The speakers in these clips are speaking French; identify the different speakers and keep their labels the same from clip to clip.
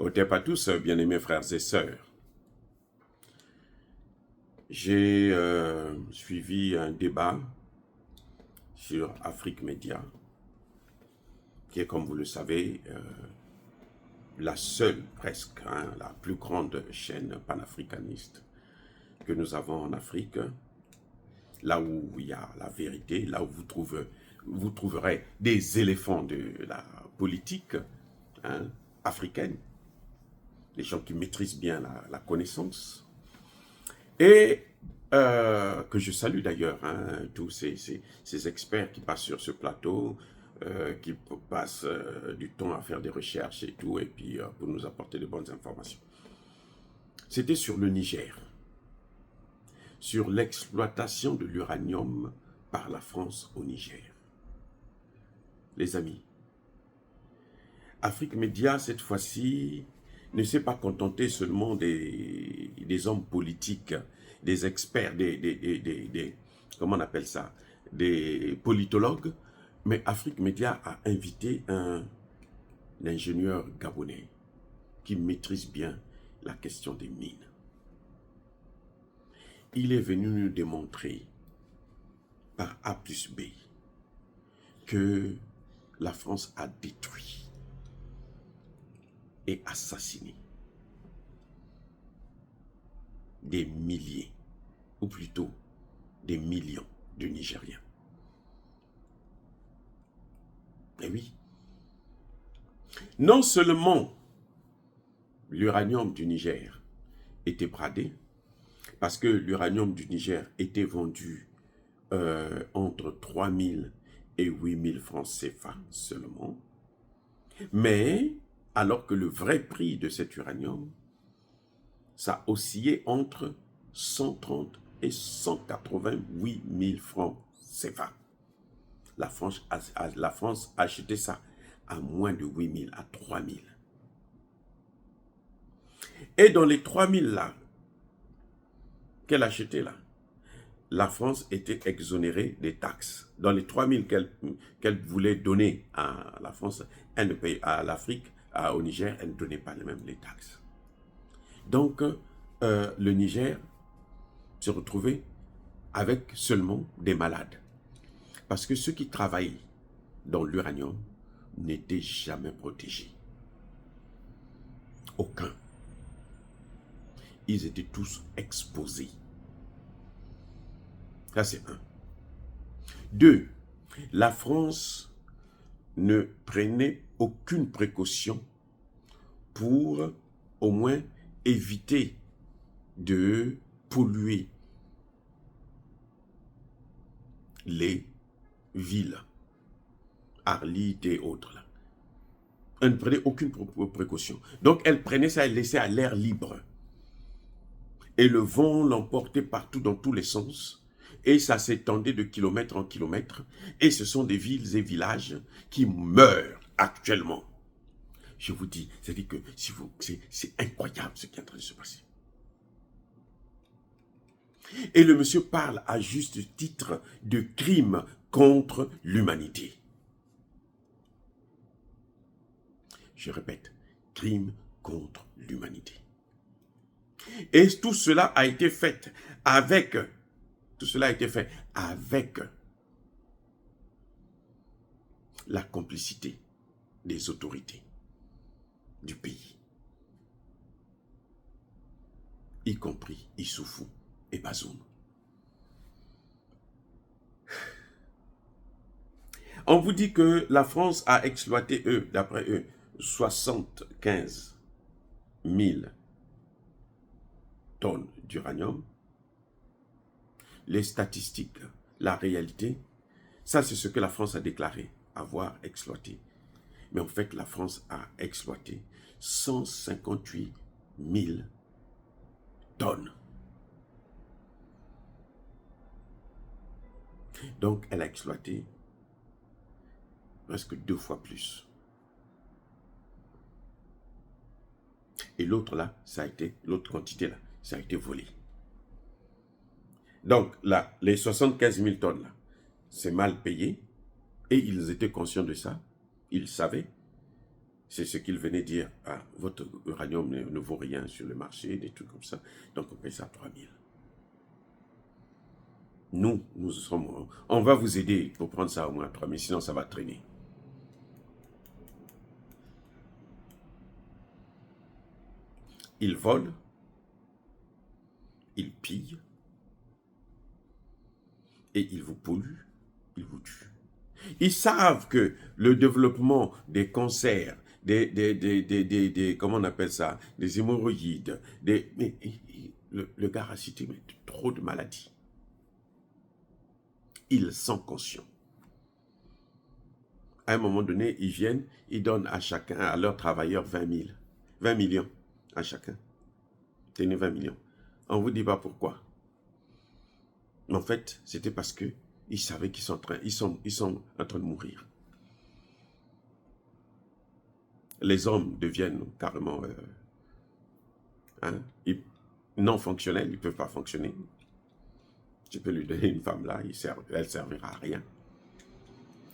Speaker 1: Otep à tous, bien-aimés frères et sœurs. J'ai suivi un débat sur Afrique Média, qui est, comme vous le savez, la seule, presque, la plus grande chaîne panafricaniste que nous avons en Afrique, là où il y a la vérité, là où vous trouverez des éléphants de la politique africaine, les gens qui maîtrisent bien la connaissance, et que je salue d'ailleurs, tous ces experts qui passent sur ce plateau, qui passent du temps à faire des recherches et tout, et puis pour nous apporter de bonnes informations. C'était sur le Niger, sur l'exploitation de l'uranium par la France au Niger. Les amis, Afrique Média, cette fois-ci, ne s'est pas contenté seulement des hommes politiques, des experts, comment on appelle ça, des politologues, mais Afrique Média a invité un ingénieur gabonais qui maîtrise bien la question des mines. Il est venu nous démontrer par A plus B que la France a détruit et assassiné des milliers, ou plutôt des millions de Nigériens. Et oui, non seulement l'uranium du Niger était bradé, parce que l'uranium du Niger était vendu entre 3 000 et 8 000 francs CFA seulement, mais alors que le vrai prix de cet uranium, ça oscillait entre 130 et 188 000 francs CFA. La France achetait ça à moins de 8 000, à 3 000. Et dans les 3 000 là, qu'elle achetait là, la France était exonérée des taxes. Dans les 3 000 qu'elle voulait donner à la France, elle ne payait à l'Afrique, au Niger, elle ne donnait pas les taxes. Donc, le Niger se retrouvait avec seulement des malades. Parce que ceux qui travaillent dans l'uranium n'étaient jamais protégés. Aucun. Ils étaient tous exposés. Ça, c'est un. Deux, la France ne prenait aucune précaution pour au moins éviter de polluer les villes, Arlit et autres. Là. Elle ne prenait aucune précaution. Donc, elle prenait ça, elle laissait à l'air libre. Et le vent l'emportait partout dans tous les sens. Et ça s'étendait de kilomètre en kilomètre. Et ce sont des villes et villages qui meurent actuellement. Je vous dis, c'est-à-dire que c'est incroyable ce qui est en train de se passer. Et le monsieur parle à juste titre de crime contre l'humanité. Je répète, crime contre l'humanité. Et tout cela a été fait avec la complicité des autorités du pays, y compris Issoufou et Bazoum. On vous dit que la France a exploité, d'après eux, 75 000 tonnes d'uranium. Les statistiques, la réalité, ça c'est ce que la France a déclaré avoir exploité. Mais en fait, la France a exploité 158 000 tonnes. Donc, elle a exploité presque 2 fois plus. Et l'autre là, l'autre quantité là, ça a été volé. Donc là, les 75 000 tonnes là, c'est mal payé. Et ils étaient conscients de ça. Ils savaient. C'est ce qu'il venait dire. Ah, votre uranium ne vaut rien sur le marché, des trucs comme ça. Donc on paye ça 3000. Nous sommes... On va vous aider pour prendre ça au moins à 3000, sinon ça va traîner. Ils volent, ils pillent, et ils vous polluent, ils vous tuent. Ils savent que le développement des cancers, comment on appelle ça, des hémorroïdes, le gars a cité trop de maladies. Ils sont conscients. À un moment donné, ils viennent, ils donnent à chacun, à leurs travailleurs 20 millions à chacun. Tenez 20 millions. On ne vous dit pas pourquoi. En fait, c'était parce que ils savaient qu'ils sont en train de mourir. Les hommes deviennent carrément non fonctionnels, ils ne peuvent pas fonctionner. Tu peux lui donner une femme là, elle ne servira à rien.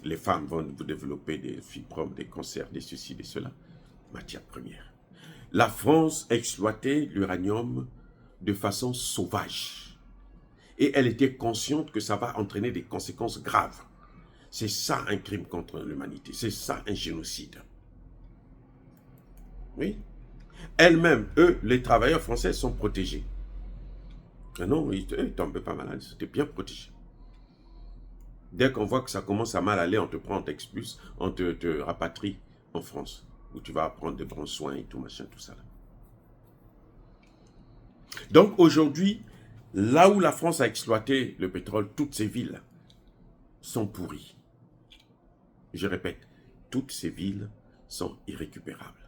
Speaker 1: Les femmes vont vous développer des fibromes, des cancers, des ceci, des cela. Matière première. La France exploitait l'uranium de façon sauvage. Et elle était consciente que ça va entraîner des conséquences graves. C'est ça un crime contre l'humanité. C'est ça un génocide. Oui. Elle-même, eux, les travailleurs français sont protégés. Mais non, ils ne tombent pas malades. Ils étaient bien protégés. Dès qu'on voit que ça commence à mal aller, on te prend, on t'expulse, on te rapatrie en France, où tu vas prendre de bons soins et tout, machin, tout ça. Là. Donc aujourd'hui, là où la France a exploité le pétrole, toutes ces villes sont pourries. Je répète, toutes ces villes sont irrécupérables.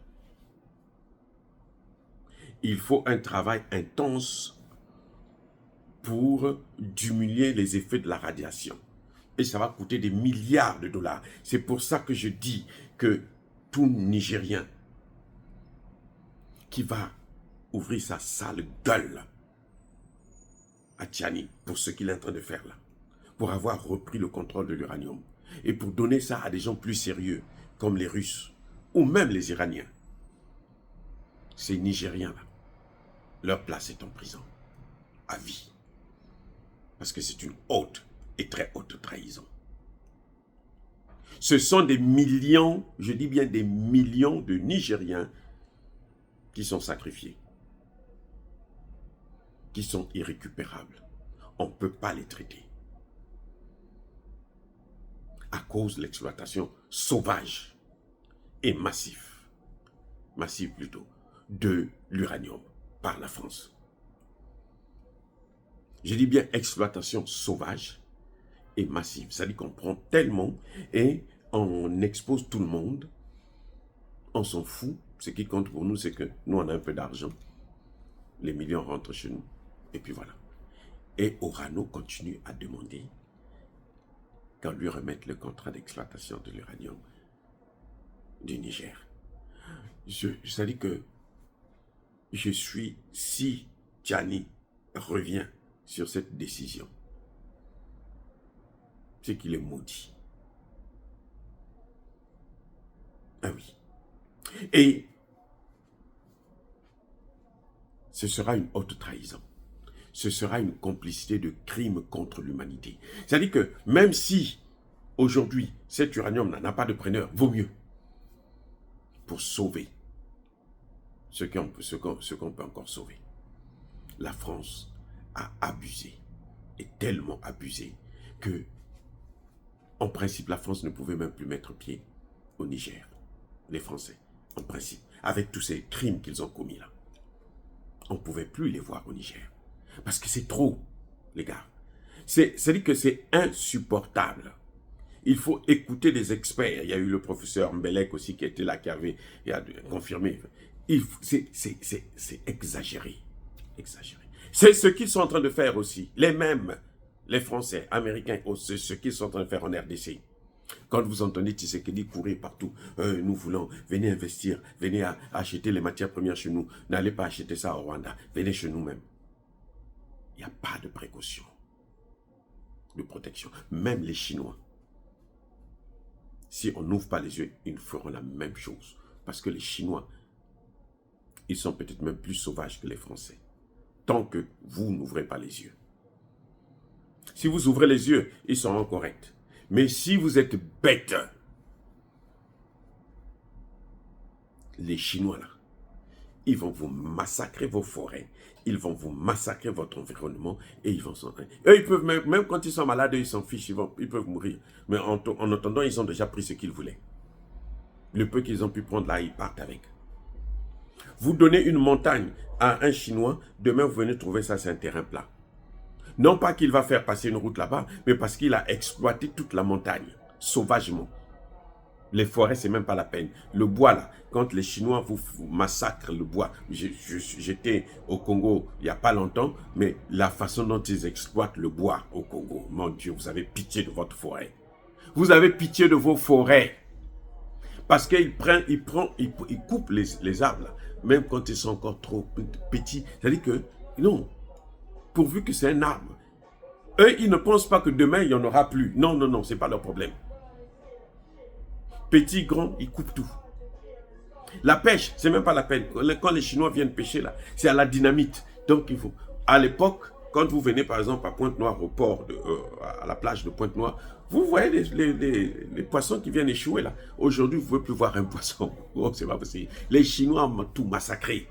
Speaker 1: Il faut un travail intense pour diminuer les effets de la radiation. Et ça va coûter des milliards de dollars. C'est pour ça que je dis que tout Nigérien qui va ouvrir sa sale gueule à Tiani pour ce qu'il est en train de faire là, pour avoir repris le contrôle de l'uranium et pour donner ça à des gens plus sérieux comme les Russes ou même les Iraniens. Ces Nigériens là, leur place est en prison à vie parce que c'est une haute et très haute trahison. Ce sont des millions, je dis bien des millions de Nigériens qui sont sacrifiés, qui sont irrécupérables. On ne peut pas les traiter à cause de l'exploitation sauvage et massive plutôt, de l'uranium par la France. Je dis bien exploitation sauvage et massive. C'est-à-dire qu'on prend tellement et on expose tout le monde. On s'en fout. Ce qui compte pour nous, c'est que nous, on a un peu d'argent. Les millions rentrent chez nous. Et puis voilà. Et Orano continue à demander qu'on lui remette le contrat d'exploitation de l'uranium du Niger. C'est-à-dire que je suis, si Tiani revient sur cette décision, c'est qu'il est maudit. Ah oui. Et ce sera une haute trahison. Ce sera une complicité de crimes contre l'humanité. C'est-à-dire que même si aujourd'hui cet uranium n'a pas de preneur, vaut mieux pour sauver ce qu'on peut encore sauver. La France a abusé, et tellement abusé, que en principe la France ne pouvait même plus mettre pied au Niger. Les Français, en principe, avec tous ces crimes qu'ils ont commis là. On ne pouvait plus les voir au Niger. Parce que c'est trop, les gars. C'est-à-dire que c'est insupportable. Il faut écouter les experts. Il y a eu le professeur Mbelek aussi qui était là, qui a confirmé. C'est exagéré. Exagéré. C'est ce qu'ils sont en train de faire aussi. Les mêmes, les Français, Américains, c'est ce qu'ils sont en train de faire en RDC. Quand vous entendez Tshisekedi courir partout, nous voulons, venez investir, venez acheter les matières premières chez nous. N'allez pas acheter ça au Rwanda, venez chez nous même. Il n'y a pas de précaution, de protection. Même les Chinois, si on n'ouvre pas les yeux, ils feront la même chose Parce que les Chinois, ils sont peut-être même plus sauvages que les Français. Tant que vous n'ouvrez pas les yeux. Si vous ouvrez les yeux, ils seront corrects. Mais si vous êtes bêtes, les Chinois là, ils vont vous massacrer vos forêts, ils vont vous massacrer votre environnement et ils vont s'en... Eux, ils peuvent même quand ils sont malades, ils s'en fichent, ils peuvent mourir. Mais en attendant, ils ont déjà pris ce qu'ils voulaient. Le peu qu'ils ont pu prendre là, ils partent avec. Vous donnez une montagne à un Chinois, demain vous venez trouver ça, c'est un terrain plat. Non pas qu'il va faire passer une route là-bas, mais parce qu'il a exploité toute la montagne, sauvagement. Les forêts, c'est même pas la peine. Le bois, là, quand les Chinois vous massacrent le bois, j'étais au Congo il n'y a pas longtemps, mais la façon dont ils exploitent le bois au Congo, mon Dieu, vous avez pitié de votre forêt. Vous avez pitié de vos forêts. Parce qu'ils coupent les arbres, là, même quand ils sont encore trop petits. C'est-à-dire que, non, pourvu que c'est un arbre. Eux, ils ne pensent pas que demain, il n'y en aura plus. Non, non, non, ce n'est pas leur problème. Petit, grand, ils coupent tout. La pêche, c'est même pas la peine. Quand les Chinois viennent pêcher, là, c'est à la dynamite. Donc, il faut... À l'époque, quand vous venez, par exemple, à Pointe-Noire, au port, à la plage de Pointe-Noire, vous voyez les poissons qui viennent échouer, là. Aujourd'hui, vous ne pouvez plus voir un poisson. Oh, c'est pas possible. Les Chinois ont tout massacré.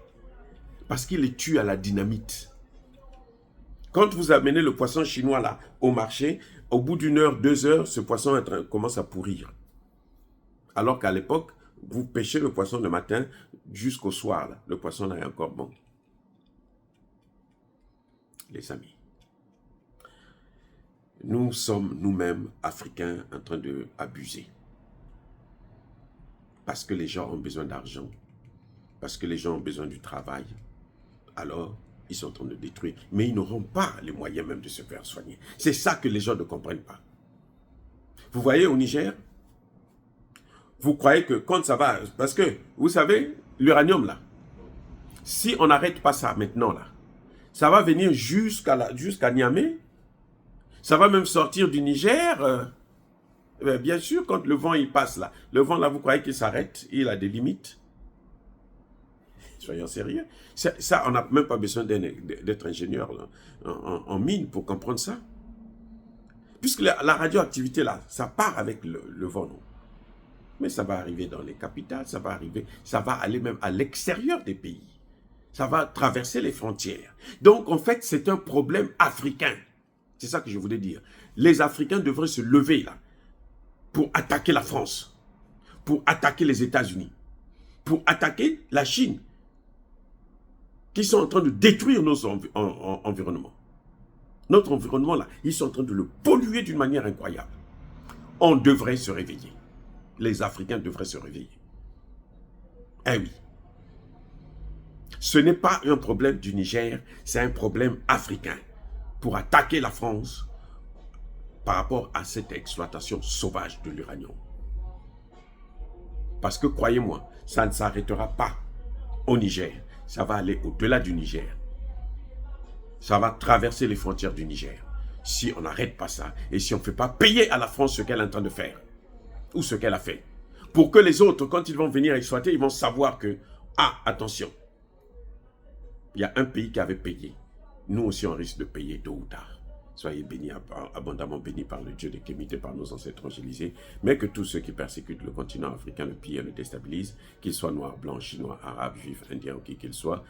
Speaker 1: Parce qu'ils les tuent à la dynamite. Quand vous amenez le poisson chinois, là, au marché, au bout d'une heure, 2 heures, ce poisson commence à pourrir. Alors qu'à l'époque, vous pêchez le poisson le matin jusqu'au soir. Là. Le poisson là est encore bon. Les amis, nous sommes nous-mêmes, Africains, en train d'abuser. Parce que les gens ont besoin d'argent. Parce que les gens ont besoin du travail. Alors, ils sont en train de détruire. Mais ils n'auront pas les moyens même de se faire soigner. C'est ça que les gens ne comprennent pas. Vous voyez au Niger, vous croyez que quand ça va... Parce que, vous savez, l'uranium là, si on n'arrête pas ça maintenant là, ça va venir jusqu'à Niamey. Ça va même sortir du Niger. Bien sûr, quand le vent il passe là, le vent là, vous croyez qu'il s'arrête, il a des limites. Soyons sérieux. Ça, on n'a même pas besoin d'être ingénieur là, en mine pour comprendre ça. Puisque la radioactivité là, ça part avec le vent. Non? Mais ça va arriver dans les capitales, ça va aller même à l'extérieur des pays. Ça va traverser les frontières. Donc, en fait, c'est un problème africain. C'est ça que je voulais dire. Les Africains devraient se lever là pour attaquer la France, pour attaquer les États-Unis, pour attaquer la Chine, qui sont en train de détruire nos environnements. Notre environnement là, ils sont en train de le polluer d'une manière incroyable. On devrait se réveiller. Les Africains devraient se réveiller. Eh oui. Ce n'est pas un problème du Niger, c'est un problème africain pour attaquer la France par rapport à cette exploitation sauvage de l'uranium. Parce que croyez-moi, ça ne s'arrêtera pas au Niger. Ça va aller au-delà du Niger. Ça va traverser les frontières du Niger. Si on n'arrête pas ça et si on ne fait pas payer à la France ce qu'elle est en train de faire. Ou ce qu'elle a fait. Pour que les autres, quand ils vont venir exploiter, ils vont savoir que, ah, attention, il y a un pays qui avait payé. Nous aussi, on risque de payer tôt ou tard. Soyez bénis, abondamment bénis par le Dieu de Kémité, par nos ancêtres angélisés, mais que tous ceux qui persécutent le continent africain, le pillent et le déstabilisent, qu'ils soient noirs, blancs, chinois, arabes, juifs, indiens ou qui qu'ils soient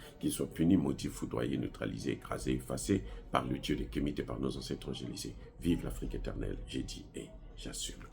Speaker 1: punis, maudits, foudroyés, neutralisés, écrasés, effacés par le Dieu de Kémité, par nos ancêtres angélisés. Vive l'Afrique éternelle, j'ai dit et j'assume.